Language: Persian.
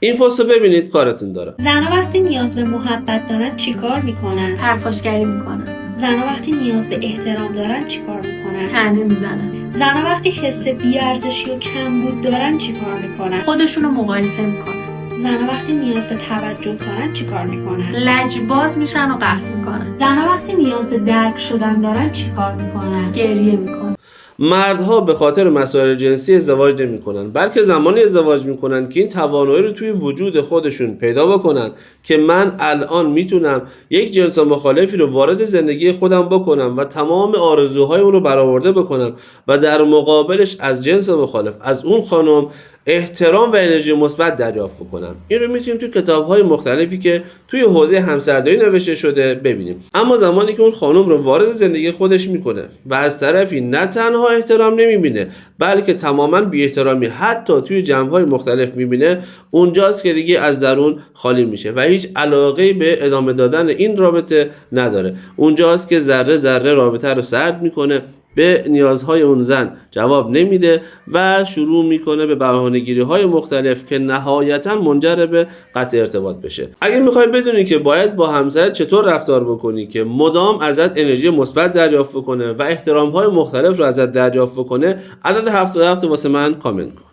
این پست رو ببینید، کارتون داره. زنها وقتی نیاز به محبت دارن چیکار میکنن؟ پرخاشگری میکنن. زنها وقتی نیاز به احترام دارن چیکار میکنن؟ طعنه میزنن. زنها وقتی حس بی‌ارزشی و کمبود دارن چیکار میکنن؟ خودشونو مقایسه میکنن. زنها وقتی نیاز به توجه دارن چیکار میکنن؟ لجباز میشن و قهر میکنن. زنها وقتی نیاز به درک شدن دارن چیکار میکنن؟ گریه میکنن. مردها به خاطر مسائل جنسی ازدواج نمی‌کنن، بلکه زمانی ازدواج می‌کنن که این توانایی رو توی وجود خودشون پیدا بکنن که من الان میتونم یک جنس مخالفی رو وارد زندگی خودم بکنم و تمام آرزوهای اون رو برآورده بکنم و در مقابلش از جنس مخالف، از اون خانم، احترام و انرژی مثبت دریافت بکنم. این رو میتونیم توی کتاب‌های مختلفی که توی حوزه همسرداری نوشته شده ببینیم. اما زمانی که اون خانم رو وارد زندگی خودش میکنه و از طرفی نه تنها احترام نمیبینه بلکه تماما بی احترامی حتی توی جنبه‌های مختلف میبینه، اونجاست که دیگه از درون خالی میشه و هیچ علاقه‌ای به ادامه دادن این رابطه نداره. اونجاست که ذره ذره رابطه رو سرد میکنه، به نیازهای اون زن جواب نمیده و شروع میکنه به بهانه‌گیری‌های مختلف که نهایتاً منجر به قطع ارتباط بشه. اگه میخوای بدونی که باید با همسرت چطور رفتار بکنی که مدام ازت انرژی مثبت دریافت کنه و احترام‌های مختلف رو ازت دریافت کنه، عدد 77 واسه من کامنت کن.